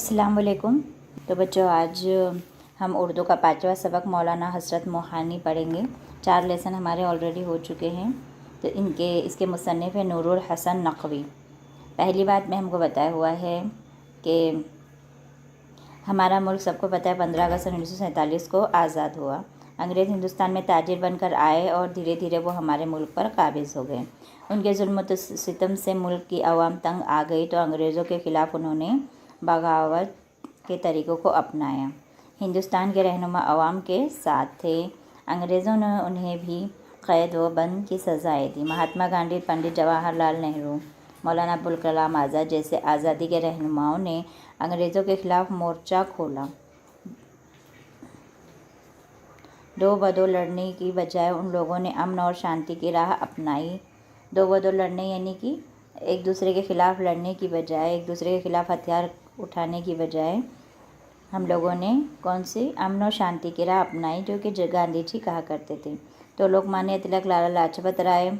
अस्सलाम वालेकुम। तो बच्चों, आज हम उर्दू का 5वां सबक मौलाना हज़रत मोहानी पढ़ेंगे। 4 लेसन हमारे ऑलरेडी हो चुके हैं। तो इसके मुसन्निफ़ है नूरुल हसन नक़वी। पहली बात में हमको बताया हुआ है कि हमारा मुल्क सबको पता है 15 अगस्त 1947 को आज़ाद हुआ। अंग्रेज़ हिंदुस्तान में ताजिर बनकर आए और धीरे धीरे वो हमारे मुल्क पर काबिज़ हो गए। उनके जुल्म सितम से मुल्क की आवाम तंग आ गई तो अंग्रेज़ों के ख़िलाफ़ उन्होंने बगावत के तरीक़ों को अपनाया। हिंदुस्तान के रहनुमा अवाम के साथ थे। अंग्रेज़ों ने उन्हें भी क़ैद व बंद की सज़ाएँ दी। महात्मा गांधी, पंडित जवाहरलाल नेहरू, मौलाना अबुल कलाम आज़ाद जैसे आज़ादी के रहनुमाओं ने अंग्रेज़ों के ख़िलाफ़ मोर्चा खोला। दो बदो लड़ने की बजाय उन लोगों ने अमन और शांति की राह अपनाई। दो बदो लड़ने यानी कि एक दूसरे के ख़िलाफ़ लड़ने की बजाय, एक दूसरे के ख़िलाफ़ हथियार उठाने की बजाय हम लोगों ने कौन सी अमन और शांति की राह अपनाई, जो कि गांधी जी कहा करते थे। तो लोकमान्य तिलक, लाला लाजपत राय,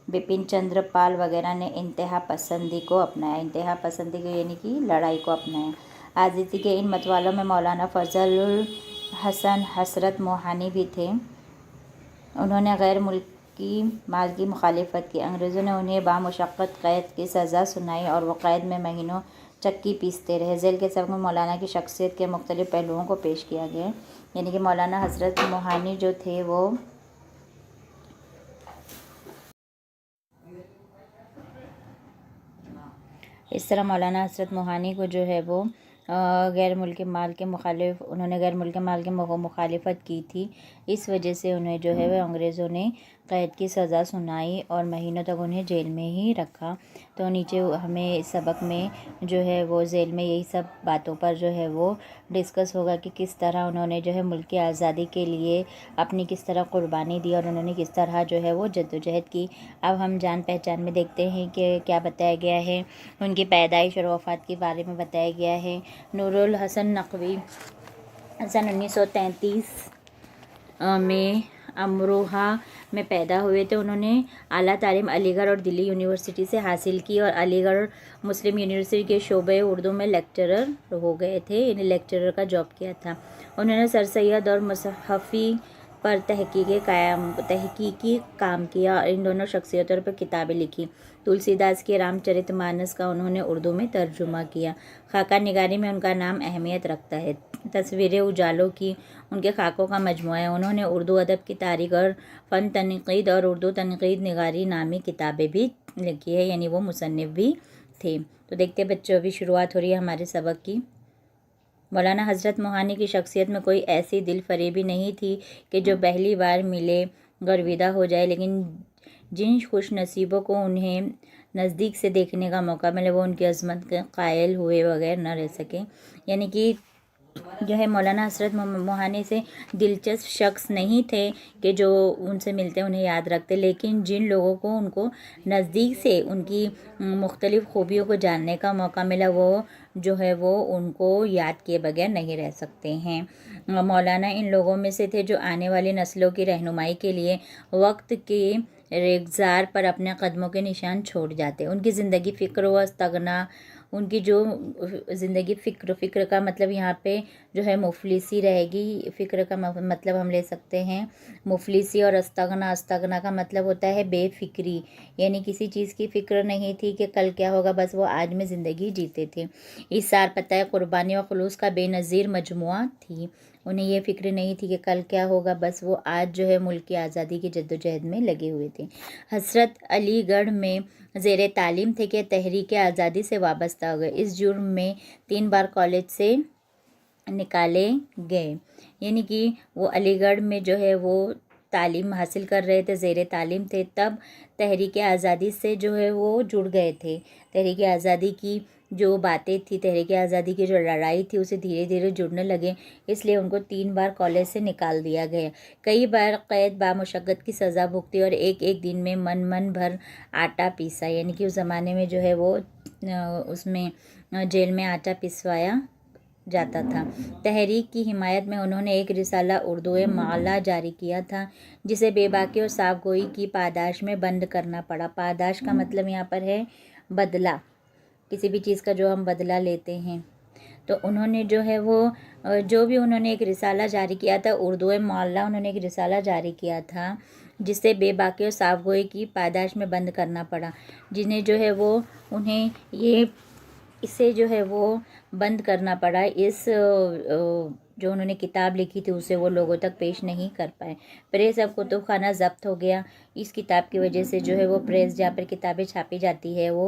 बिपिन चंद्र पाल वगैरह ने इंतहा पसंदी को अपनाया। इंतहा पसंदी को यानी कि लड़ाई को अपनाया। आज़ादी के इन मतवालों में मौलाना फजल हसन हज़रत मोहानी भी थे। उन्होंने गैर मुल्की माल की मुखालिफत की। अंग्रेज़ों ने उन्हें बामुशक्क़त क़ैद की सज़ा सुनाई और वो क़ैद में महीनों चक्की पीसते रहे। ज़ेल के सबक में मौलाना की शख्सियत के मुख्तलिफ़ पहलुओं को पेश किया गया। यानी कि मौलाना हज़रत मोहानी जो थे वो इस तरह मौलाना हज़रत मोहानी को जो है वो गैर मुल्की माल के मुखालिफत की थी। इस वजह से उन्हें जो है वह अंग्रेज़ों ने क़ैद की सज़ा सुनाई और महीनों तक उन्हें जेल में ही रखा। तो नीचे हमें इस सबक में जो है वो जेल में यही सब बातों पर जो है वो डिस्कस होगा कि किस तरह उन्होंने जो है मुल्क की आज़ादी के लिए अपनी किस तरह क़ुरबानी दी और उन्होंने किस तरह जो है वो जद्दोजहद की। अब हम जान पहचान में देखते हैं कि क्या बताया गया है। उनकी पैदाइश और वफ़ात के बारे में बताया गया है। नूरुल हसन नक़वी सन 1933 में अमरोहा में पैदा हुए थे। उन्होंने आला तालीम अलीगढ़ और दिल्ली यूनिवर्सिटी से हासिल की और अलीगढ़ मुस्लिम यूनिवर्सिटी के शोबे उर्दू में लेक्चरर हो गए थे, यानी लेक्चरर का जॉब किया था। उन्होंने सर सैयद और मुसहफ़ी पर तहकीकी काम किया और इन दोनों शख्सियतों पर किताबें लिखी। तुलसीदास के रामचरितमानस का उन्होंने उर्दू में तर्जुमा किया। खाका निगारी में उनका नाम अहमियत रखता है। तस्वीरें उजालों की उनके खाकों का मजमुआ है। उन्होंने उर्दू अदब की तारीख़ और फ़न तनक़ीद और उर्दू तनक़ीद निगारी नामी किताबें भी लिखी है, यानी वो मुसन्निफ़ भी थे। तो देखते बच्चों, अभी शुरुआत हो रही है हमारे सबक की। मौलाना हज़रत मोहानी की शख्सियत में कोई ऐसी दिल फरेबी नहीं थी कि जो पहली बार मिले गर्विदा हो जाए, लेकिन जिन खुश नसीबों को उन्हें नज़दीक से देखने का मौका मिले वो उनकी अज़मत के कायल हुए बगैर न रह सके। यानी कि जो है मौलाना हज़रत मोहानी से दिलचस्प शख्स नहीं थे कि जो उनसे मिलते उन्हें याद रखते, लेकिन जिन लोगों को उनको नज़दीक से उनकी मुख्तलिफ़ खूबियों को जानने का मौका मिला वो जो है वो उनको याद किए बगैर नहीं रह सकते हैं। मौलाना इन लोगों में से थे जो आने वाली नस्लों की रहनुमाई के लिए वक्त के रेगज़ार पर अपने कदमों के निशान छोड़ जाते। उनकी ज़िंदगी फ़िक्र व इस्तग़ना, उनकी जो ज़िंदगी फ़िक्र का मतलब यहाँ पे जो है मुफलिसी रहेगी। फ़िक्र का मतलब हम ले सकते हैं मुफलिसी, और इस्तग़ना का मतलब होता है बेफ़िक्री, यानी किसी चीज़ की फ़िक्र नहीं थी कि कल क्या होगा, बस वो आज में ज़िंदगी जीते थे। इस सार पता है क़ुरबानी और खुलूस का बेनज़ीर मजमुआ थी। उन्हें ये फ़िक्र नहीं थी कि कल क्या होगा, बस वो आज जो है मुल्क की आज़ादी की जद्दोजहद में लगे हुए थे। हज़रत अलीगढ़ में ज़ेर तालीम थे कि तहरीक आज़ादी से वाबस्ता हो गए। इस जुर्म में 3 बार कॉलेज से निकाले गए। यानी कि वो अलीगढ़ में जो है वो तालीम हासिल कर रहे थे, ज़ेर तालीम थे, तब तहरीक आज़ादी से जो है वो जुड़ गए थे। तहरीक आज़ादी की जो बातें थी, तहरीक आज़ादी की जो लड़ाई थी, उसे धीरे धीरे जुड़ने लगे, इसलिए उनको 3 बार कॉलेज से निकाल दिया गया। कई बार क़ैद बामुशक्क़त की सज़ा भुगती और एक दिन में मन भर आटा पीसा, यानी कि उस ज़माने में जो है वो उसमें जेल में आटा पिसवाया जाता था। तहरीक की हिमायत में उन्होंने एक रिसाला उर्दू माला जारी किया था, जिसे बेबाकी और साफ़गोई की पादाश में बंद करना पड़ा। पादाश का मतलब यहाँ पर है बदला, किसी भी चीज़ का जो हम बदला लेते हैं। तो उन्होंने जो है वो जो भी उन्होंने एक रिसाला जारी किया था, उर्दू मौला उन्होंने एक रिसाला जारी किया था, जिसे बेबाकी और साफ़गोई की पादाश में बंद करना पड़ा, जिन्हें जो है वो उन्हें इसे जो है वो बंद करना पड़ा। जो उन्होंने किताब लिखी थी उसे वो लोगों तक पेश नहीं कर पाए। प्रेस अब कुतुब खाना जब्त हो गया। इस किताब की वजह से जो है वो प्रेस जहाँ पर किताबें छापी जाती है वो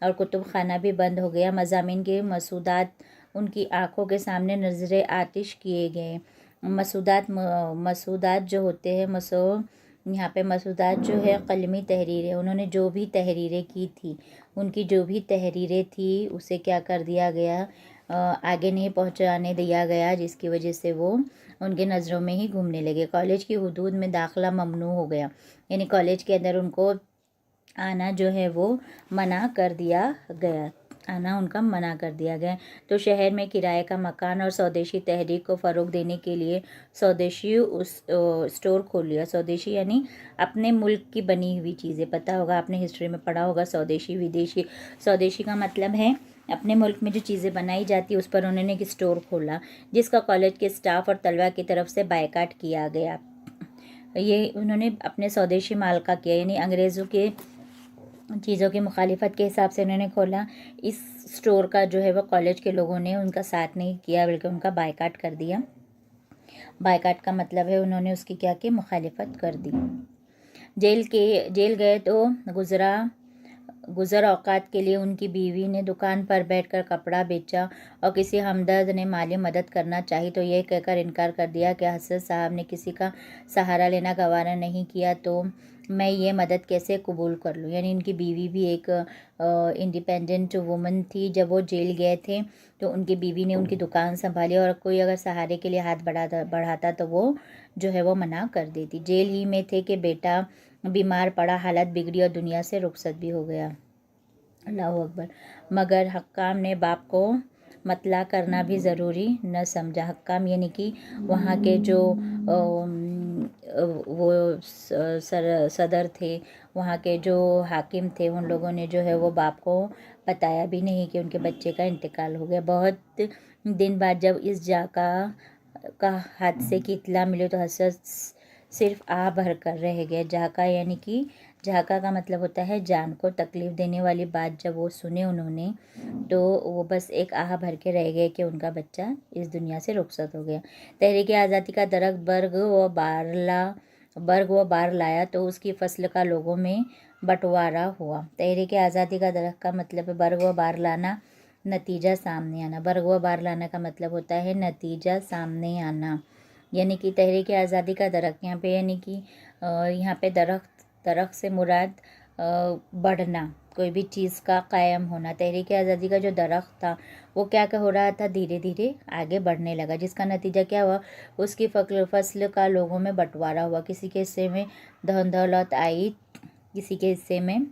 और कुतुब खाना भी बंद हो गया। मज़ामीन के मसूदात उनकी आंखों के सामने नजर आतिश किए गए। मसूदात जो होते हैं यहाँ पे मसूदात जो है कलमी तहरीरें, उन्होंने जो भी तहरीरें की थी, उनकी जो भी तहरीरें थी उसे क्या कर दिया गया, आगे नहीं पहुँचाने दिया गया, जिसकी वजह से वो उनके नज़रों में ही घूमने लगे। कॉलेज की हुदूद में दाखिला ममनू हो गया, यानी कॉलेज के अंदर उनको आना जो है वो मना कर दिया गया, आना उनका मना कर दिया गया। तो शहर में किराए का मकान और स्वदेशी तहरीक को फ़रोग देने के लिए स्वदेशी स्टोर खोल लिया। स्वदेशी यानी अपने मुल्क की बनी हुई चीज़ें, पता होगा आपने हिस्ट्री में पढ़ा होगा स्वदेशी विदेशी। स्वदेशी का मतलब है अपने मुल्क में जो चीज़ें बनाई जाती है उस पर उन्होंने एक स्टोर खोला, जिसका कॉलेज के स्टाफ और तलबा की तरफ से बायकाट किया गया। ये उन्होंने अपने स्वदेशी माल का किया, यानी अंग्रेज़ों के चीज़ों की मुखालिफत के हिसाब से उन्होंने खोला। इस स्टोर का जो है वो कॉलेज के लोगों ने उनका साथ नहीं किया, बल्कि उनका बायकाट कर दिया। बायकाट का मतलब है उन्होंने उसकी क्या की मुखालिफत कर दी। जेल गए तो गुज़र औकात के लिए उनकी बीवी ने दुकान पर बैठकर कपड़ा बेचा और किसी हमदर्द ने माली मदद करना चाहिए तो ये कहकर इनकार कर दिया कि हसरत साहब ने किसी का सहारा लेना गवारा नहीं किया तो मैं ये मदद कैसे कबूल कर लूँ। यानी इनकी बीवी भी एक इंडिपेंडेंट वुमन थी। जब वो जेल गए थे तो उनकी बीवी ने उनकी दुकान संभाली और कोई अगर सहारे के लिए हाथ बढ़ाता तो वो जो है वो मना कर देती। जेल ही में थे कि बेटा बीमार पड़ा, हालत बिगड़ी और दुनिया से रुखसत भी हो गया। अल्लाह अकबर। मगर हक्काम ने बाप को मतला करना भी ज़रूरी न समझा। हक्काम यानी कि वहाँ के जो वो सदर थे, वहाँ के जो हाकिम थे, उन लोगों ने जो है वो बाप को बताया भी नहीं कि उनके बच्चे का इंतकाल हो गया। बहुत दिन बाद जब इस का हादसे की इत्तला मिली तो हसरत सिर्फ आ भर कर रह गए। जाका यानी कि झाका का मतलब होता है जान को तकलीफ़ देने वाली बात। जब वो सुने उन्होंने तो वो बस एक आह भर के रह गए कि उनका बच्चा इस दुनिया से रुखसत हो गया। तहरीक आज़ादी का दरख्त बर्ग व बार लाया तो उसकी फसल का लोगों में बंटवारा हुआ। तहरीक आज़ादी का दरख्त का मतलब है बर्ग व बार लाना, नतीजा सामने आना। बर्ग व बार लाना का मतलब होता है नतीजा सामने आना, यानी कि तहरीक आज़ादी का दरख्त यहाँ पे, यानी कि यहाँ पे दरख्त से मुराद बढ़ना, कोई भी चीज़ का कायम होना। तहरीक आज़ादी का जो दरख्त था वो क्या हो रहा था, धीरे धीरे आगे बढ़ने लगा, जिसका नतीजा क्या हुआ, उसकी फसल का लोगों में बंटवारा हुआ। किसी के हिस्से में धन दौलत आई, किसी के हिस्से में।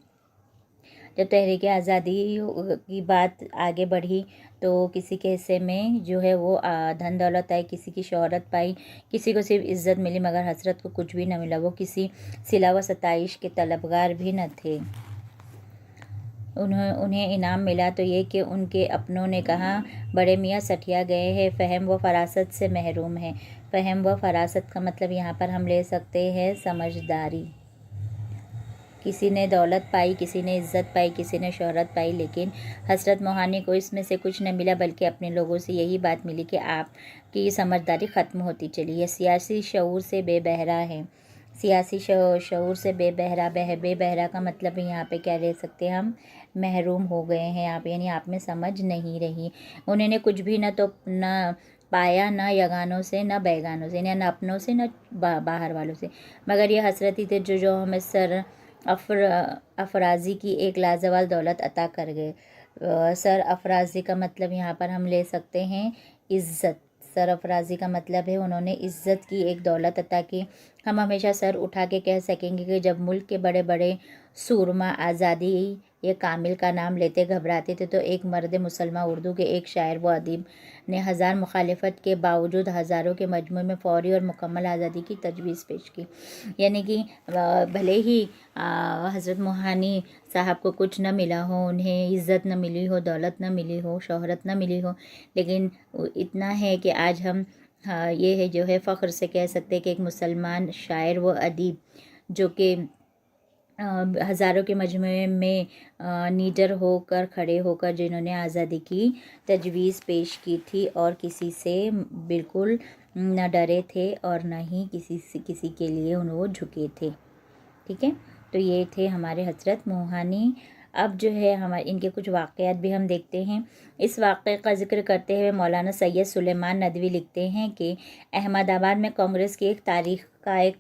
जब तहरीक आज़ादी की बात आगे बढ़ी तो किसी के हिस्से में जो है वो धन दौलत आई, किसी की शोहरत पाई, किसी को सिर्फ इज़्ज़त मिली मगर हसरत को कुछ भी न मिला। वो किसी सिला व सताइश के तलबगार भी न थे। उन्हें इनाम मिला तो ये कि उनके अपनों ने कहा बड़े मियाँ सठिया गए हैं, फ़हम व फरासत से महरूम है। फ़हम व फरासत का मतलब यहाँ पर हम ले सकते हैं समझदारी। किसी ने दौलत पाई, किसी ने इज़्ज़त पाई, किसी ने शोहरत पाई, लेकिन हज़रत मोहानी को इसमें से कुछ न मिला, बल्कि अपने लोगों से यही बात मिली कि आपकी समझदारी ख़त्म होती चली है, सियासी शऊर से बेबहरा है। सियासी शऊर से बेबहरा का मतलब यहाँ पे क्या ले सकते हैं हम, महरूम हो गए हैं आप, यानी आप में समझ नहीं रही। उन्होंने कुछ भी न पाया, न यगानों से न बैगानों से, न अपनों से न बाहर वालों से, मगर ये हसरती थे जो हमें अफराजी की एक लाजवाल दौलत अता कर गए। सर अफराजी का मतलब यहाँ पर हम ले सकते हैं इज़्ज़त। सर अफराजी का मतलब है उन्होंने इज़्ज़त की एक दौलत अता की। हम हमेशा सर उठा के कह सकेंगे कि जब मुल्क के बड़े बड़े सूरमा आज़ादी ये कामिल का नाम लेते घबराते थे तो एक मर्द मुसलमान उर्दू के एक शायर व अदीब ने हज़ार मुखालिफत के बावजूद हज़ारों के मजमू में फौरी और मुकम्मल आज़ादी की तजवीज़ पेश की। यानी कि भले ही हज़रत मोहानी साहब को कुछ न मिला हो, उन्हें इज़्ज़त न मिली हो, दौलत न मिली हो, शोहरत न मिली हो, लेकिन इतना है कि आज हम ये है जो है फ़ख्र से कह सकते हैं कि एक मुसलमान शायर व अदीब जो कि हज़ारों के मजमूए में नीडर होकर खड़े होकर जिन्होंने आज़ादी की तजवीज़ पेश की थी और किसी से बिल्कुल न डरे थे और न ही किसी के लिए वो झुके थे। ठीक है, तो ये थे हमारे हज़रत मोहानी। अब जो है हमारे इनके कुछ वाक़यात भी हम देखते हैं। इस वाक़े का ज़िक्र करते हुए मौलाना सैयद सुलेमान नदवी लिखते हैं कि अहमदाबाद में कांग्रेस की एक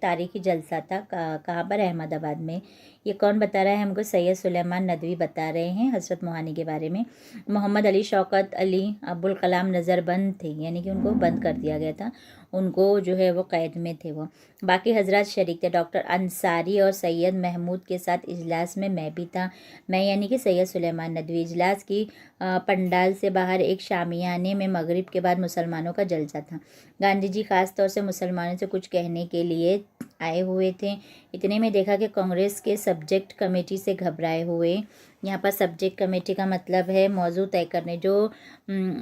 तारीख़ी जलसा था। कहाँ पर? अहमदाबाद में। ये कौन बता रहा है हमको? सैयद सुलेमान नदवी बता रहे हैं हज़रत मोहानी के बारे में। मोहम्मद अली, शौकत अली, अब्दुल कलाम नज़रबंद थे, यानी कि उनको बंद कर दिया गया था, उनको जो है वो क़ैद में थे वो। बाकी हजरत शरीक थे। डॉक्टर अंसारी और सैयद महमूद के साथ इजलास में मैं भी था। मैं यानी कि सैयद सुलेमान नदवी। इजलास की पंडाल से बाहर एक शामियाने में मगरिब के बाद मुसलमानों का जलसा था। गांधी जी ख़ास तौर से मुसलमानों से कुछ कहने के लिए आए हुए थे। इतने में देखा कि कांग्रेस के सब्जेक्ट कमेटी से घबराए हुए, यहाँ पर सब्जेक्ट कमेटी का मतलब है मौजू तय करने, जो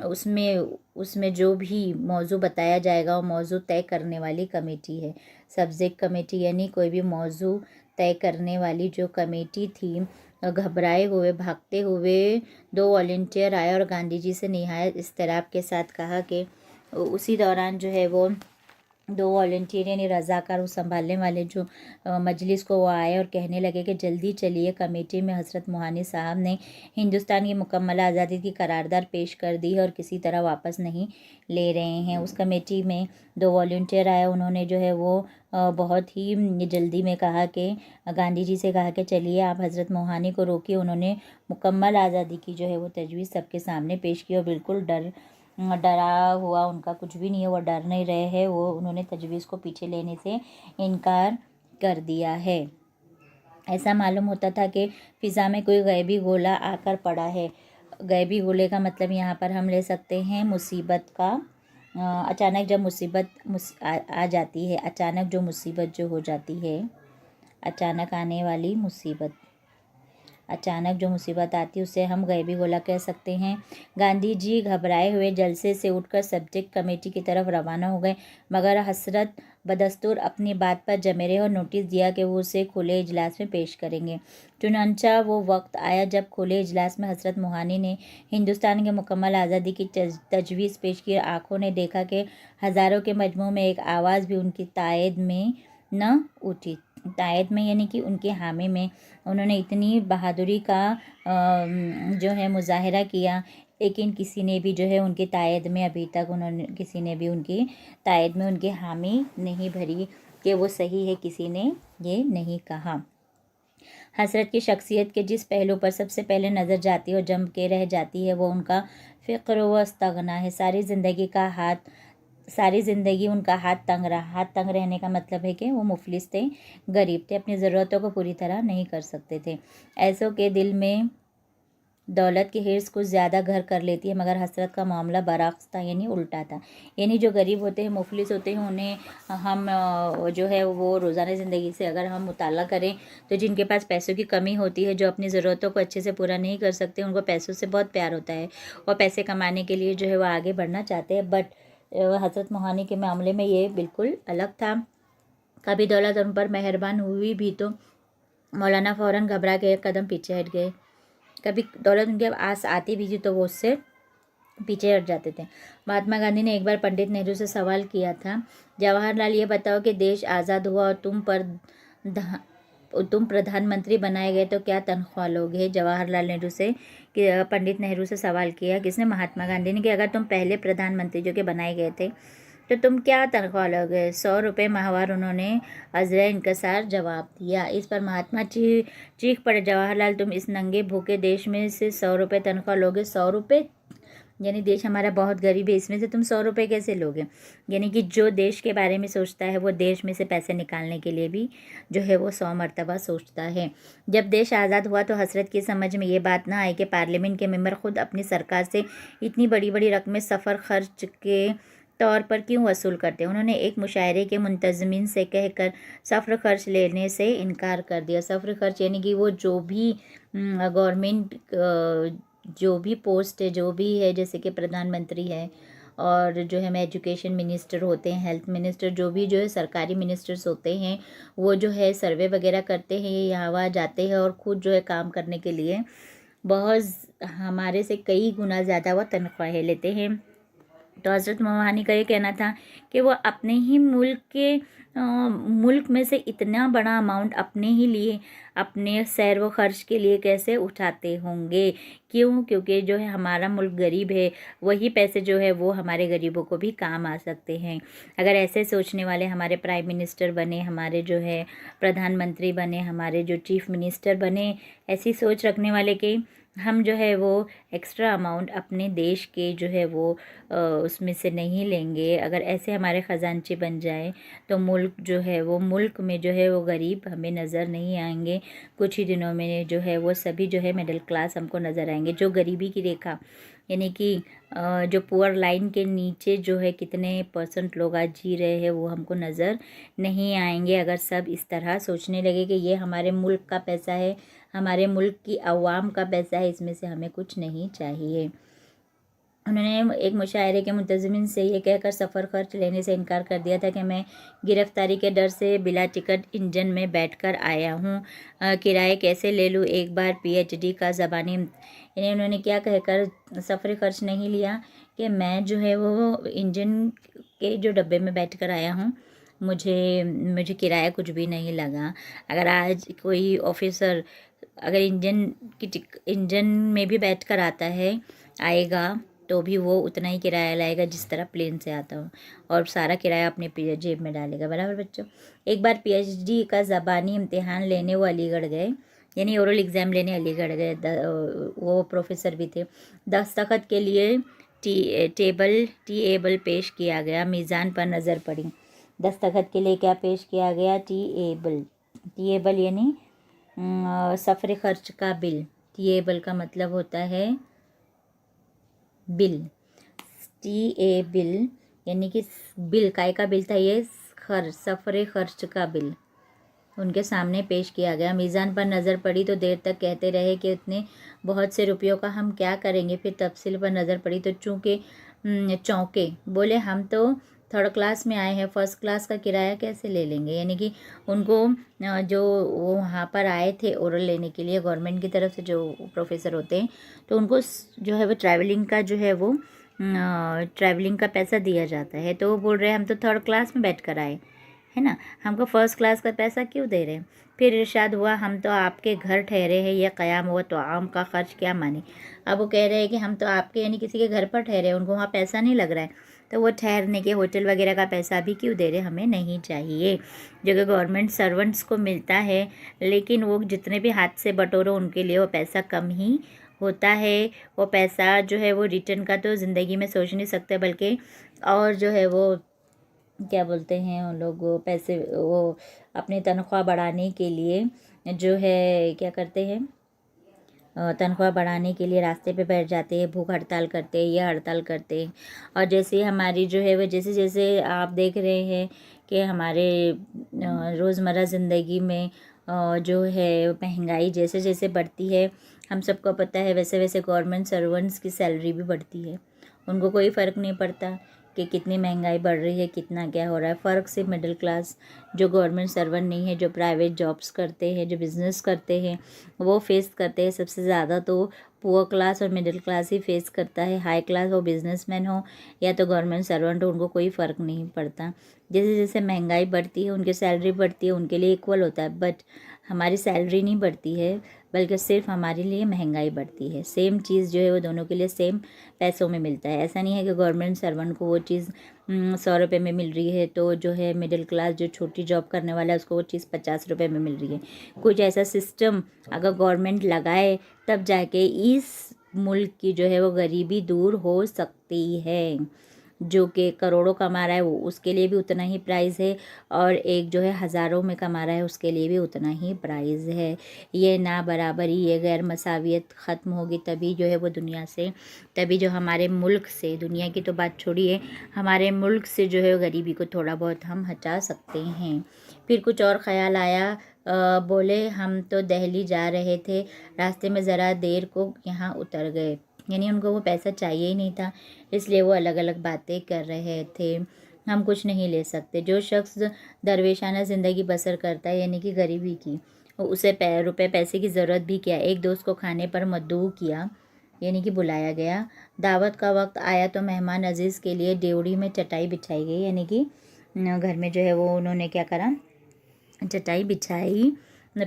उसमें जो भी मौजू बताया जाएगा वो मौजू तय करने वाली कमेटी है। सब्जेक्ट कमेटी यानी कोई भी मौजू तय करने वाली जो कमेटी थी। घबराए हुए भागते हुए 2 वॉलंटियर आए और गांधी जी से निहायत इस्तराब के साथ कहा कि उसी दौरान जो है वो 2 वॉलंटियर यानी रज़ाकार वो संभालने वाले जो मजलिस को वो आए और कहने लगे कि जल्दी चलिए, कमेटी में हज़रत मोहानी साहब ने हिंदुस्तान की मुकम्मल आज़ादी की करारदाद पेश कर दी है और किसी तरह वापस नहीं ले रहे हैं। उस कमेटी में 2 वॉलंटियर आए, उन्होंने जो है वो बहुत ही जल्दी में कहा कि गांधी जी से कहा कि चलिए आप हज़रत मोहानी को रोकिए। उन्होंने मुकम्मल आज़ादी की जो है वो तजवीज़ सबके सामने पेश की और बिल्कुल डरा हुआ उनका कुछ भी नहीं है, वो डर नहीं रहे हैं, वो उन्होंने तजवीज़ को पीछे लेने से इनकार कर दिया है। ऐसा मालूम होता था कि फ़िज़ा में कोई गैबी गोला आकर पड़ा है। गैबी गोले का मतलब यहाँ पर हम ले सकते हैं मुसीबत का। अचानक जब मुसीबत आ जाती है, अचानक जो मुसीबत जो हो जाती है, अचानक आने वाली मुसीबत, अचानक जो मुसीबत आती है उसे हम गैबी गोला कह सकते हैं। गांधी जी घबराए हुए जलसे से उठकर सब्जेक्ट कमेटी की तरफ रवाना हो गए, मगर हसरत बदस्तूर अपनी बात पर जमे रहे और नोटिस दिया कि वो उसे खुले इजलास में पेश करेंगे। चुनांचा वो वक्त आया जब खुले इजलास में हज़रत मोहानी ने हिंदुस्तान के मुकम्मल आज़ादी की तजवीज़ पेश की। आँखों ने देखा कि हज़ारों के मजमू में एक आवाज़ भी उनकी तायद में न उठी। तायद में यानी कि उनके हामी में। उन्होंने इतनी बहादुरी का जो है मुजाहिरा किया, लेकिन किसी ने भी जो है उनकी तायद में अभी तक किसी ने भी उनकी तायद में उनके हामी नहीं भरी कि वो सही है, किसी ने ये नहीं कहा। हज़रत की शख्सियत के जिस पहलू पर सबसे पहले नज़र जाती है और जम के रह जाती है वो उनका फ़िक्र व इस्तग़ना है। सारी ज़िंदगी उनका हाथ तंग रहा। हाथ तंग रहने का मतलब है कि वो मुफलिस थे, गरीब थे, अपनी ज़रूरतों को पूरी तरह नहीं कर सकते थे। ऐसों के दिल में दौलत की हिर्स कुछ ज़्यादा घर कर लेती है, मगर हसरत का मामला बरअक्स था, यानी उल्टा था। यानी जो गरीब होते हैं, मुफलिस होते हैं, उन्हें हम जो है वो रोज़ाना ज़िंदगी से अगर हम मुताला करें तो जिनके पास पैसों की कमी होती है, जो अपनी ज़रूरतों को अच्छे से पूरा नहीं कर सकते, उनको पैसों से बहुत प्यार होता है और पैसे कमाने के लिए जो है वो आगे बढ़ना चाहते हैं। बट हज़रत मोहानी के मामले में ये बिल्कुल अलग था। कभी दौलत उन पर मेहरबान हुई भी तो मौलाना फ़ौरन घबरा के एक कदम पीछे हट गए। कभी दौलत उनके आस आती भी थी तो वो उससे पीछे हट जाते थे। महात्मा गांधी ने एक बार पंडित नेहरू से सवाल किया था, जवाहरलाल ये बताओ कि देश आज़ाद हुआ और तुम प्रधानमंत्री बनाए गए तो क्या तनख्वाह लोगे? जवाहरलाल नेहरू से कि पंडित नेहरू से सवाल किया किसने? महात्मा गांधी ने, कि अगर तुम पहले प्रधानमंत्री जो कि बनाए गए थे तो तुम क्या तनख्वाह लोगे? 100 रुपये माहवार, उन्होंने अज़रा इनकसार जवाब दिया। इस पर महात्मा चीख पड़े, जवाहरलाल तुम इस नंगे भूखे देश में से 100 रुपये तनख्वाह लोगे? 100 रुपये? यानी देश हमारा बहुत गरीब है, इसमें से तुम 100 रुपये कैसे लोगे। यानी कि जो देश के बारे में सोचता है वो देश में से पैसे निकालने के लिए भी जो है वो 100 मरतबा सोचता है। जब देश आज़ाद हुआ तो हसरत की समझ में ये बात ना आई कि पार्लियामेंट के मेंबर खुद अपनी सरकार से इतनी बड़ी बड़ी रकमें सफ़र खर्च के तौर पर क्यों वसूल करते हैं। उन्होंने एक मुशायरे के मुंतज़मीन से कहकर सफ़र खर्च लेने से इनकार कर दिया। सफ़र खर्च यानी कि वो जो भी गवर्नमेंट जो भी पोस्ट है, जो भी है, जैसे कि प्रधानमंत्री है और जो है एजुकेशन मिनिस्टर होते हैं, हेल्थ मिनिस्टर, जो भी जो है सरकारी मिनिस्टर्स होते हैं, वो जो है सर्वे वगैरह करते हैं, यहाँ वहाँ जाते हैं और ख़ुद जो है काम करने के लिए बहुत हमारे से कई गुना ज़्यादा वो तनख्वाहें लेते हैं। तो हज़रत मवानी का ये कहना था कि वो अपने ही मुल्क में से इतना बड़ा अमाउंट अपने ही लिए, अपने सैर व खर्च के लिए कैसे उठाते होंगे। क्यों? क्योंकि जो है हमारा मुल्क गरीब है, वही पैसे जो है वो हमारे गरीबों को भी काम आ सकते हैं। अगर ऐसे सोचने वाले हमारे प्राइम मिनिस्टर बने, हमारे जो है प्रधानमंत्री बने, हमारे जो चीफ मिनिस्टर बने, ऐसी सोच रखने वाले के हम जो है वो एक्स्ट्रा अमाउंट अपने देश के जो है वो उसमें से नहीं लेंगे। अगर ऐसे हमारे ख़जानचे बन जाए तो मुल्क जो है वो मुल्क में जो है वो गरीब हमें नज़र नहीं आएंगे। कुछ ही दिनों में जो है वो सभी जो है मिडिल क्लास हमको नज़र आएंगे। जो गरीबी की रेखा यानी कि जो पुअर लाइन के नीचे जो है कितने % लोग आज जी रहे हैं वो हमको नज़र नहीं आएंगे। अगर सब इस तरह सोचने लगे कि ये हमारे मुल्क का पैसा है, हमारे मुल्क की अवाम का पैसा है, इसमें से हमें कुछ नहीं चाहिए। उन्होंने एक मुशायरे के मुंतज़मीन से ये कहकर सफ़र खर्च लेने से इनकार कर दिया था कि मैं गिरफ़्तारी के डर से बिला टिकट इंजन में बैठकर आया हूँ, किराए कैसे ले लूँ, एक बार PhD का ज़बानी यानी उन्होंने क्या कहकर सफ़र खर्च नहीं लिया कि मैं जो है वो इंजन के जो डब्बे में बैठ कर आया हूँ, मुझे किराया कुछ भी नहीं लगा। अगर आज कोई ऑफिसर अगर इंजन में भी बैठ कर आता है आएगा तो भी वो उतना ही किराया लाएगा जिस तरह प्लेन से आता हो, और सारा किराया अपने जेब में डालेगा। बराबर बच्चों। एक बार PhD का ज़बानी इम्तिहान लेने वो अलीगढ़ गए, यानी ओरल एग्ज़ाम लेने अलीगढ़ गए। वो प्रोफेसर भी थे। दस्तखत के लिए टी एबल पेश किया गया, मीज़ान पर नज़र पड़ी। दस्तखत के लिए क्या पेश किया गया? टी एबल यानी सफ़र खर्च का बिल। टी एबल का मतलब होता है बिल। बिल यानी कि बिल, काय का बिल था ये? सफ़र खर्च का बिल उनके सामने पेश किया गया। मीज़ान पर नज़र पड़ी तो देर तक कहते रहे कि इतने बहुत से रुपयों का हम क्या करेंगे। फिर तफसील पर नज़र पड़ी तो चौंके, बोले हम तो 3rd क्लास में आए हैं, 1st क्लास का किराया कैसे ले लेंगे। यानी कि उनको जो वो वहाँ पर आए थे ओरल लेने के लिए गवर्नमेंट की तरफ से जो प्रोफेसर होते हैं, तो उनको जो है वो ट्रैवलिंग का जो है वो ट्रैवलिंग का पैसा दिया जाता है। तो वो बोल रहे हैं हम तो 3rd क्लास में बैठ कर आए है ना, हमको 1st क्लास का पैसा क्यों दे रहे हैं। फिर इरशाद हुआ हम तो आपके घर ठहरे हैं, यह क़याम हुआ तो आम का ख़र्च क्या माने। अब वो कह रहे हैं कि हम तो आपके यानी किसी के घर पर ठहरे हैं, उनको वहाँ पैसा नहीं लग रहा है, तो वो ठहरने के होटल वगैरह का पैसा भी क्यों दे रहे, हमें नहीं चाहिए। जो कि गवर्नमेंट सर्वेंट्स को मिलता है, लेकिन वो जितने भी हाथ से बटोरो उनके लिए वो पैसा कम ही होता है। वो पैसा जो है वो रिटर्न का तो ज़िंदगी में सोच नहीं सकते, बल्कि और जो है वो क्या बोलते हैं उन लोग पैसे वो अपनी तनख्वाह बढ़ाने के लिए जो है क्या करते हैं, तनख्वाह बढ़ाने के लिए रास्ते पे बैठ जाते हैं, भूख हड़ताल करते हैं, यह हड़ताल करते हैं। और जैसे हमारी जो है वो जैसे जैसे आप देख रहे हैं कि हमारे रोज़मर्रा ज़िंदगी में जो है महंगाई जैसे जैसे बढ़ती है, हम सबको पता है, वैसे वैसे गवर्नमेंट सर्वेंट्स की सैलरी भी बढ़ती है। उनको कोई फ़र्क नहीं पड़ता कि कितनी महंगाई बढ़ रही है, कितना क्या हो रहा है। फ़र्क सिर्फ मिडिल क्लास जो गवर्नमेंट सर्वेंट नहीं है, जो प्राइवेट जॉब्स करते हैं, जो बिज़नेस करते हैं, वो फेस करते हैं। सबसे ज़्यादा तो पुअर क्लास और मिडिल क्लास ही फेस करता है। हाई क्लास हो, बिजनेसमैन हो या तो गवर्नमेंट सर्वेंट हो, उनको कोई फ़र्क नहीं पड़ता। जैसे जैसे महंगाई बढ़ती है उनकी सैलरी बढ़ती है, उनके लिए इक्वल होता है। बट हमारी सैलरी नहीं बढ़ती है, बल्कि सिर्फ हमारे लिए महंगाई बढ़ती है। सेम चीज़ जो है वो दोनों के लिए सेम पैसों में मिलता है। ऐसा नहीं है कि गवर्नमेंट सर्वेंट को वो चीज़ 100 रुपये में मिल रही है तो जो है मिडिल क्लास जो छोटी जॉब करने वाला है उसको वो चीज़ 50 रुपये में मिल रही है। कुछ ऐसा सिस्टम अगर गवर्नमेंट लगाए तब जाके इस मुल्क की जो है वो गरीबी दूर हो सकती है। जो कि करोड़ों कमा रहा है वो उसके लिए भी उतना ही प्राइज़ है, और एक जो है हज़ारों में कमा रहा है उसके लिए भी उतना ही प्राइज़ है। ये ना बराबरी, ये गैर मसावियत ख़त्म होगी तभी जो है वो दुनिया से, तभी जो हमारे मुल्क से, दुनिया की तो बात छोड़िए, हमारे मुल्क से जो है गरीबी को थोड़ा बहुत हम हटा सकते हैं। फिर कुछ और ख़याल आया। बोले हम तो दिल्ली जा रहे थे, रास्ते में ज़रा देर को यहाँ उतर गए। यानी उनको वो पैसा चाहिए ही नहीं था, इसलिए वो अलग अलग बातें कर रहे थे। हम कुछ नहीं ले सकते। जो शख्स दरवेशाना ज़िंदगी बसर करता है, यानी कि गरीबी की, उसे रुपए पैसे की ज़रूरत भी क्या। एक दोस्त को खाने पर मदऊ किया, यानी कि बुलाया गया। दावत का वक्त आया तो मेहमान अजीज़ के लिए ड्योढ़ी में चटाई बिछाई गई, यानी कि घर में जो है वो उन्होंने क्या करा, चटाई बिछाई।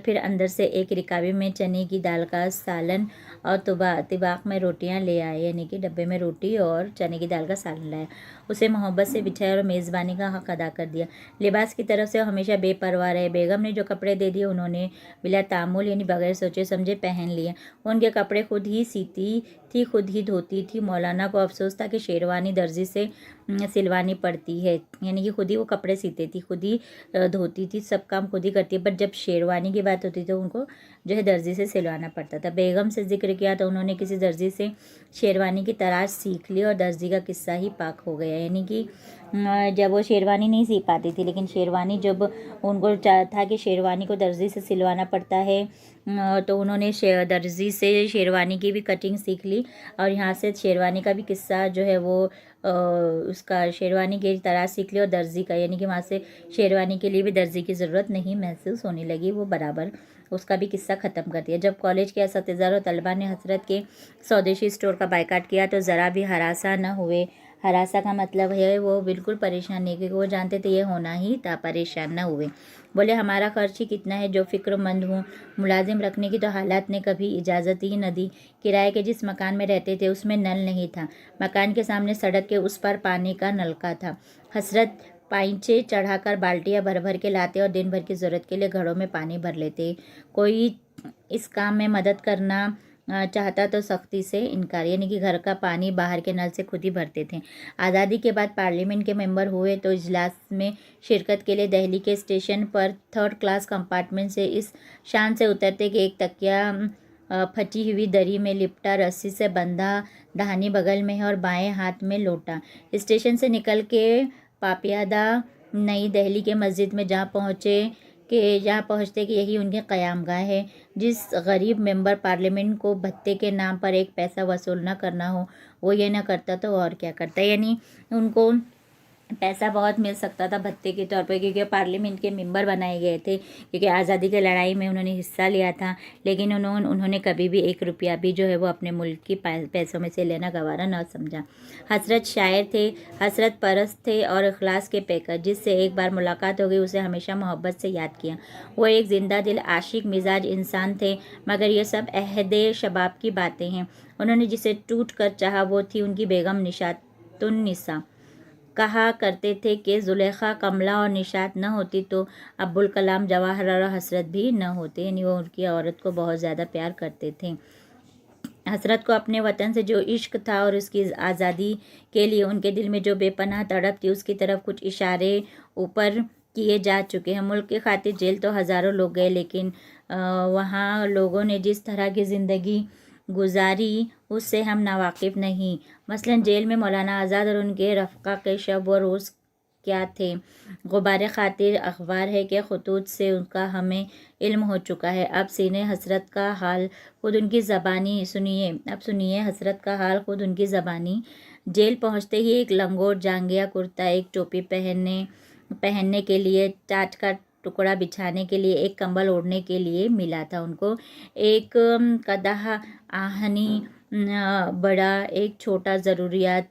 फिर अंदर से एक रिकाबे में चने की दाल का सालन और तिबाक में रोटियां ले आए, यानी कि डब्बे में रोटी और चने की दाल का सालन लाया। उसे मोहब्बत से बिछाया और मेज़बानी का हक अदा कर दिया। लिबास की तरफ से हमेशा बेपरवाह रहे। बेगम ने जो कपड़े दे दिए उन्होंने बिला तामुल, यानी बगैर सोचे समझे पहन लिए। उनके कपड़े खुद ही सीती थी, खुद ही धोती थी। मौलाना को अफसोस था कि शेरवानी दर्जी से सिलवानी पड़ती है, यानी कि खुद ही वो कपड़े सीते थी, खुद ही धोती थी, सब काम खुद ही करती है, बट जब शेरवानी की बात होती तो उनको जो है दर्जी से सिलवाना पड़ता था। बेगम से जिक्र किया तो उन्होंने किसी दर्जी से शेरवानी की तराश सीख ली और दर्जी का किस्सा ही पाक हो गया। यानी कि जब वो शेरवानी नहीं सी पाती थी, लेकिन शेरवानी जब उनको था कि शेरवानी को दर्जी से सिलवाना पड़ता है, तो उन्होंने दर्जी से शेरवानी की भी कटिंग सीख ली, और यहाँ से शेरवानी का भी किस्सा जो है वो उसका शेरवानी की तराश सीख ली और दर्जी का, यानी कि वहाँ से शेरवानी के लिए भी दर्जी की ज़रूरत नहीं महसूस होने लगी, वो बराबर उसका भी किस्सा ख़त्म कर दिया। जब कॉलेज के असातिज़ा और तलबा ने हसरत के स्वदेशी स्टोर का बायकाट किया तो ज़रा भी हरासा न हुए। हरासा का मतलब है वो बिल्कुल परेशान नहीं, क्योंकि वो जानते थे ये होना ही था, परेशान न हुए। बोले हमारा खर्च ही कितना है, जो फ़िक्रमंद हूँ। मुलाजिम रखने की तो हालात ने कभी इजाज़त ही न दी। किराए के जिस मकान में रहते थे उसमें नल नहीं था। मकान के सामने सड़क के उस पर पानी का नलका था। हसरत पाइंचे चढ़ाकर बाल्टियाँ भर भर के लाते और दिन भर की ज़रूरत के लिए घड़ों में पानी भर लेते। कोई इस काम में मदद करना चाहता तो सख्ती से इनकार, यानी कि घर का पानी बाहर के नल से खुद ही भरते थे। आज़ादी के बाद पार्लियामेंट के मेंबर हुए तो इजलास में शिरकत के लिए दिल्ली के स्टेशन पर 3rd क्लास कंपार्टमेंट से इस शान से उतरते कि एक तकिया फटी हुई दरी में लिपटा, रस्सी से बंधा, दहानी बगल में है और बाएं हाथ में लोटा। स्टेशन से निकल के पापियादा नई दिल्ली के मस्जिद में जहाँ पहुँचते कि यही उनकी क़यामगाह है। जिस गरीब मेंबर पार्लियामेंट को भत्ते के नाम पर एक पैसा वसूल न करना हो, वो ये ना करता तो और क्या करता। यानी उनको पैसा बहुत मिल सकता था भत्ते के तौर पर, क्योंकि पार्लियामेंट के मेंबर बनाए गए थे, क्योंकि आज़ादी की लड़ाई में उन्होंने हिस्सा लिया था। लेकिन उन्होंने कभी भी 1 रुपया भी जो है वो अपने मुल्क की पैसों में से लेना गवारा न समझा। हसरत शायर थे, हसरत परस्त थे और इखलास के पैकर। जिससे एक बार मुलाकात हो गई उसे हमेशा मोहब्बत से याद किया। वो एक जिंदा दिल आशिक मिजाज इंसान थे, मगर ये सब अहदे शबाब की बातें हैं। उन्होंने जिसे टूट कर चाहा वो थी उनकी बेगम निशातुन्निसा। कहा करते थे कि जुलेखा, कमला और निशात न होती तो अब्दुल कलाम, जवाहर और हसरत भी न होते। यानी वो उनकी औरत को बहुत ज़्यादा प्यार करते थे। हसरत को अपने वतन से जो इश्क था और उसकी आज़ादी के लिए उनके दिल में जो बेपनाह तड़प थी, उसकी तरफ कुछ इशारे ऊपर किए जा चुके हैं। मुल्क की खातिर जेल तो हज़ारों लोग गए, लेकिन वहाँ लोगों ने जिस तरह की ज़िंदगी गुजारी उससे हम नावाकिफ़ नहीं। मसलन जेल में मौलाना आज़ाद और उनके रफ़्क़ा के शब व रोज़ क्या थे। गुबार खातिर अखबार है कि खतूत से उनका हमें इल्म हो चुका है। अब सीने हसरत का हाल खुद उनकी ज़बानी सुनिए। अब सुनिए हसरत का हाल खुद उनकी ज़बानी। जेल पहुँचते ही एक लंगोट, जांघिया कुर्ता, एक टोपी पहनने के लिए, टाट का टुकड़ा बिछाने के लिए, एक कंबल ओढ़ने के लिए मिला था उनको। एक कदाह आहनी बड़ा, एक छोटा, ज़रूरियात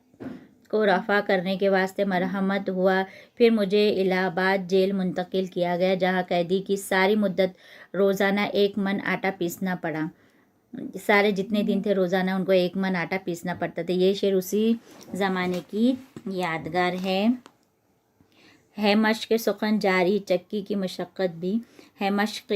को रफ़ा करने के वास्ते मरहमत हुआ। फिर मुझे इलाहाबाद जेल मुंतकिल किया गया, जहाँ कैदी की सारी मुद्दत रोज़ाना 1 मन आटा पीसना पड़ा। सारे जितने दिन थे रोज़ाना उनको 1 मन आटा पीसना पड़ता था। ये शेर उसी ज़माने की यादगार है मश्क सुखन जारी चक्की की मशक्क़त भी, है मश्क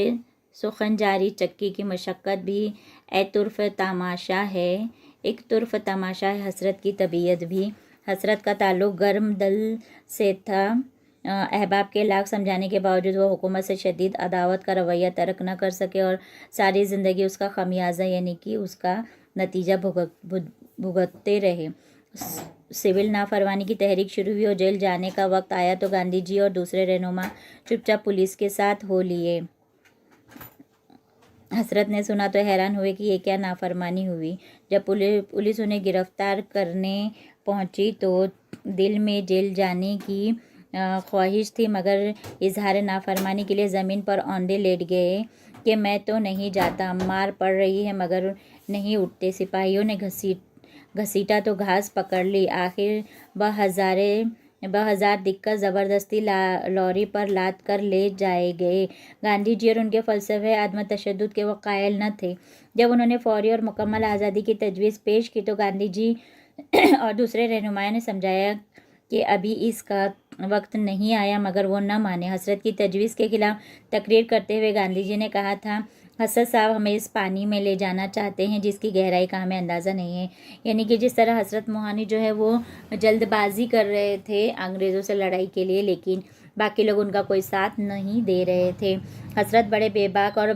सुखन जारी चक्की की मशक्क़त भी, ए तुर्फ़ तमाशा है एक तुर्फ तमाशा है हसरत की तबीयत भी। हसरत का ताल्लुक़ गर्म दल से था। अहबाब के लाख समझाने के बावजूद वो हुकूमत से शदीद अदावत का रवैया तर्क न कर सके और सारी ज़िंदगी उसका खमियाजा यानी कि उसका नतीजा भुगतते रहे। सिविल नाफरमानी की तहरीक शुरू हुई और जेल जाने का वक्त आया तो गांधी जी और दूसरे रहनुमा चुपचाप पुलिस के साथ हो लिए। हसरत ने सुना तो हैरान हुए कि ये क्या नाफरमानी हुई। जब पुलिस उन्हें गिरफ्तार करने पहुंची तो दिल में जेल जाने की ख्वाहिश थी, मगर इजहार नाफरमानी के लिए ज़मीन पर औंधे लेट गए कि मैं तो नहीं जाता, मार पड़ रही है मगर नहीं उठते। सिपाहियों ने घसीटा तो घास पकड़ ली। आखिर बहज़ार दिक्कत ज़बरदस्ती लॉरी पर लाद कर ले जाए गए। गांधी जी और उनके फ़लसफ़े आदम तशद्दुद के वो कायल न थे। जब उन्होंने फौरी और मुकम्मल आज़ादी की तजवीज़ पेश की तो गांधी जी और दूसरे रहनुमाओं ने समझाया कि अभी इसका वक्त नहीं आया, मगर वो न माने। हसरत की तजवीज़ के खिलाफ तकरीर करते हुए गांधी जी ने कहा था, हसरत साहब हमें इस पानी में ले जाना चाहते हैं जिसकी गहराई का हमें अंदाज़ा नहीं है। यानी कि जिस तरह हसरत मोहानी जो है वो जल्दबाजी कर रहे थे अंग्रेज़ों से लड़ाई के लिए, लेकिन बाकी लोग उनका कोई साथ नहीं दे रहे थे। हसरत बड़े बेबाक और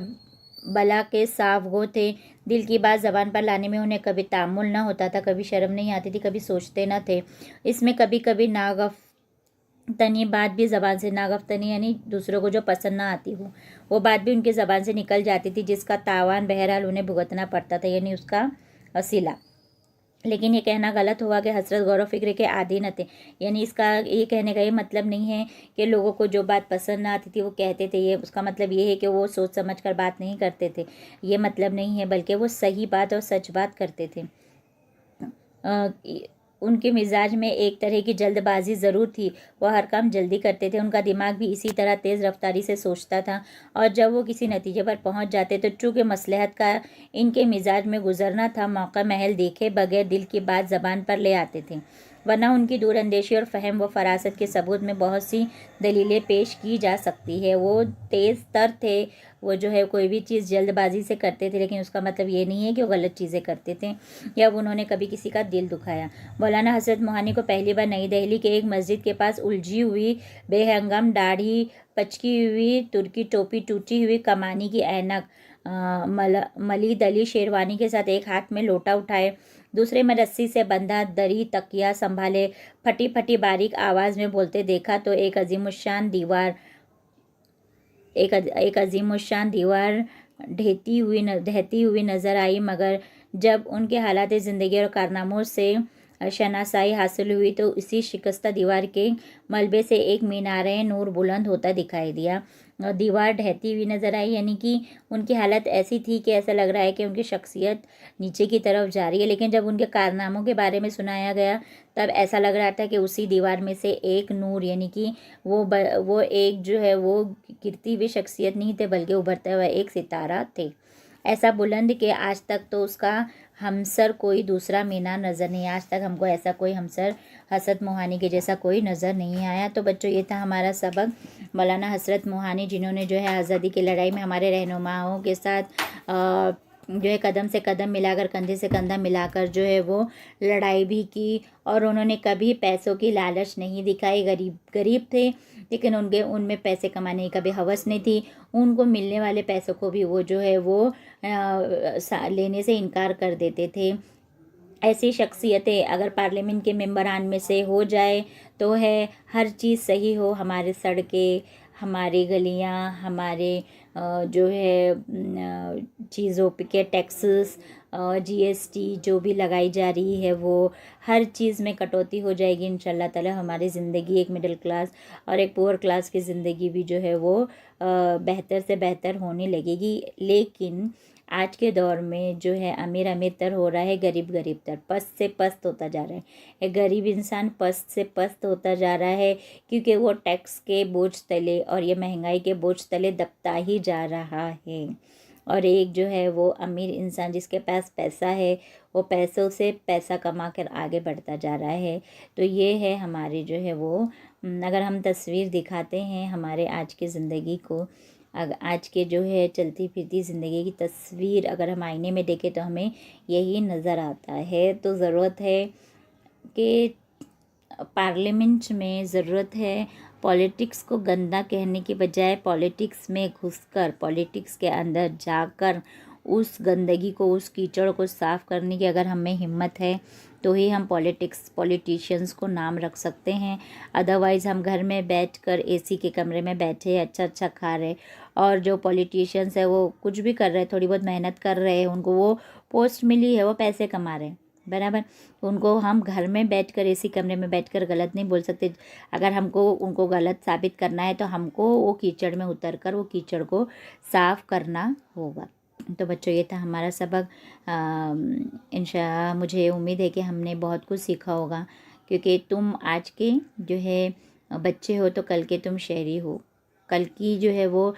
बला के साफ़गो थे। दिल की बात ज़बान पर लाने में उन्हें कभी तामुल न होता था, कभी शर्म नहीं आती थी, कभी सोचते न थे। इसमें कभी कभी नागफ्तनी बात भी ज़बान से, नागफ्तनी यानी दूसरों को जो पसंद ना आती हो वो बात भी उनकी ज़बान से निकल जाती थी, जिसका तावान बहरहाल उन्हें भुगतना पड़ता था, यानी उसका वसीला। लेकिन ये कहना गलत हुआ कि हसरत गौर फिक्र के आदी न थे। यानी इसका ये कहने का ये मतलब नहीं है कि लोगों को जो बात पसंद ना आती थी वो कहते थे। ये उसका मतलब ये है कि वो सोच समझ कर बात नहीं करते थे, ये मतलब नहीं है, बल्कि वो सही बात और सच बात करते थे। उनके मिजाज में एक तरह की जल्दबाजी ज़रूर थी। वह हर काम जल्दी करते थे। उनका दिमाग भी इसी तरह तेज़ रफ्तारी से सोचता था और जब वो किसी नतीजे पर पहुंच जाते तो चूँकि मसलहत का इनके मिजाज में गुजरना था, मौका महल देखे बगैर दिल की बात ज़बान पर ले आते थे। वरना उनकी दूरअंदेशी और फ़हम व फरासत के सबूत में बहुत सी दलीलें पेश की जा सकती है। वो तेज़ तर थे, वो जो है कोई भी चीज़ जल्दबाजी से करते थे, लेकिन उसका मतलब ये नहीं है कि वो गलत चीज़ें करते थे या उन्होंने कभी किसी का दिल दुखाया। मौलाना हसरत मोहानी को पहली बार नई दिल्ली के एक मस्जिद के पास उलझी हुई बेहंगम दाढ़ी, पचकी हुई तुर्की टोपी, टूटी हुई कमानी की ऐनक, मली दली शेरवानी के साथ एक हाथ में लोटा उठाए, दूसरे में रस्सी से बंधा दरी तकिया संभाले फटी फटी बारीक आवाज़ में बोलते देखा तो एक अजीमुशान दीवार ढहती हुई नज़र आई। मगर जब उनके हालात ज़िंदगी और कारनामों से शनासाई हासिल हुई तो इसी शिकस्ता दीवार के मलबे से एक मीनारे नूर बुलंद होता दिखाई दिया। दीवार ढहती हुई नज़र आई, यानी कि उनकी हालत ऐसी थी कि ऐसा लग रहा है कि उनकी शख्सियत नीचे की तरफ जा रही है। लेकिन जब उनके कारनामों के बारे में सुनाया गया तब ऐसा लग रहा था कि उसी दीवार में से एक नूर, यानी कि वो एक जो है वो गिरती हुई शख्सियत नहीं थे, बल्कि उभरता हुआ एक सितारा थे। ऐसा बुलंद कि आज तक तो उसका हमसर कोई दूसरा मीनार नज़र नहीं, आज तक हमको ऐसा कोई हमसर हसरत मोहानी के जैसा कोई नज़र नहीं आया। तो बच्चों, ये था हमारा सबक। मौलाना हसरत मोहानी, जिन्होंने जो है आज़ादी की लड़ाई में हमारे रहनुमाओं के साथ जो है कदम से कदम मिलाकर, कंधे से कंधा मिलाकर जो है वो लड़ाई भी की, और उन्होंने कभी पैसों की लालच नहीं दिखाई। गरीब थे, लेकिन उनमें पैसे कमाने की कभी हवस नहीं थी। उनको मिलने वाले पैसों को भी वो जो है वो लेने से इनकार कर देते थे। ऐसी शख्सियतें अगर पार्लियामेंट के मेंबरान में से हो जाए तो है हर चीज़ सही हो, हमारे सड़कें, हमारी गलियां, हमारे जो है चीज़ों पे के टैक्सेस, जीएसटी जो भी लगाई जा रही है वो हर चीज़ में कटौती हो जाएगी इंशाल्लाह ताला। हमारी ज़िंदगी, एक मिडिल क्लास और एक पुअर क्लास की ज़िंदगी भी जो है वो बेहतर से बेहतर होने लगेगी। लेकिन आज के दौर में जो है अमीर अमीर तर हो रहा है, गरीब गरीब तर, पस्त से पस्त होता जा रहा है। गरीब इंसान पस्त से पस्त होता जा रहा है क्योंकि वो टैक्स के बोझ तले और ये महंगाई के बोझ तले दबता ही जा रहा है। और एक जो है वो अमीर इंसान जिसके पास पैसा है वो पैसों से पैसा कमा कर आगे बढ़ता जा रहा है। तो ये है हमारे जो है वो अगर हम तस्वीर दिखाते हैं हमारे आज की ज़िंदगी को, आज के जो है चलती फिरती ज़िंदगी की तस्वीर अगर हम आईने में देखें तो हमें यही नज़र आता है। तो ज़रूरत है कि पार्लियामेंट में ज़रूरत है पॉलिटिक्स को गंदा कहने की बजाय पॉलिटिक्स में घुसकर, पॉलिटिक्स के अंदर जाकर उस गंदगी को, उस कीचड़ को साफ़ करने की अगर हमें हिम्मत है तो ही हम पॉलिटिशियंस को नाम रख सकते हैं। अदरवाइज़ हम घर में बैठकर एसी के कमरे में बैठे अच्छा अच्छा खा रहे, और जो पॉलिटिशियंस है वो कुछ भी कर रहे हैं, थोड़ी बहुत मेहनत कर रहे हैं, उनको वो पोस्ट मिली है, वो पैसे कमा रहे हैं, बराबर। उनको हम घर में बैठकर एसी कमरे में बैठकर गलत नहीं बोल सकते। अगर हमको उनको गलत साबित करना है तो हमको वो कीचड़ में उतरकर वो कीचड़ को साफ़ करना होगा। तो बच्चों ये था हमारा सबक। इंशाअल्लाह मुझे उम्मीद है कि हमने बहुत कुछ सीखा होगा, क्योंकि तुम आज के जो है बच्चे हो तो कल के तुम शहरी हो। कल की जो है वो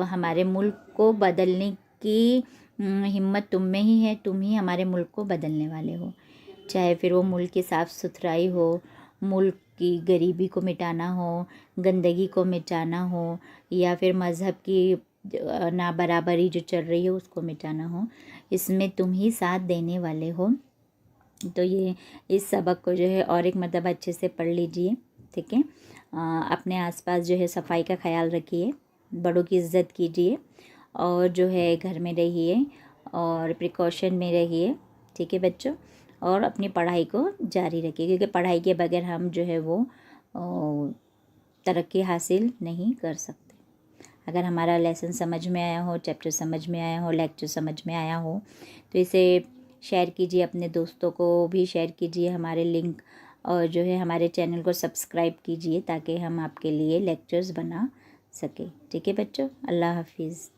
हमारे मुल्क को बदलने की हिम्मत तुम में ही है। तुम ही हमारे मुल्क को बदलने वाले हो, चाहे फिर वो मुल्क की साफ़ सुथराई हो, मुल्क की गरीबी को मिटाना हो, गंदगी को मिटाना हो, या फिर मज़हब की ना बराबरी जो चल रही है उसको मिटाना हो, इसमें तुम ही साथ देने वाले हो। तो ये इस सबक को जो है और एक मतलब अच्छे से पढ़ लीजिए, ठीक है। अपने आसपास जो है सफाई का ख्याल रखिए, बड़ों की इज़्ज़त कीजिए, और जो है घर में रहिए और प्रिकॉशन में रहिए, ठीक है बच्चों। और अपनी पढ़ाई को जारी रखिए, क्योंकि पढ़ाई के बगैर हम जो है वो तरक्की हासिल नहीं कर सकते। अगर हमारा लेसन समझ में आया हो, चैप्टर समझ में आया हो, लेक्चर समझ में आया हो, तो इसे शेयर कीजिए, अपने दोस्तों को भी शेयर कीजिए हमारे लिंक, और जो है हमारे चैनल को सब्सक्राइब कीजिए ताकि हम आपके लिए लेक्चर्स बना सकें, ठीक है बच्चों। अल्लाह हाफिज़।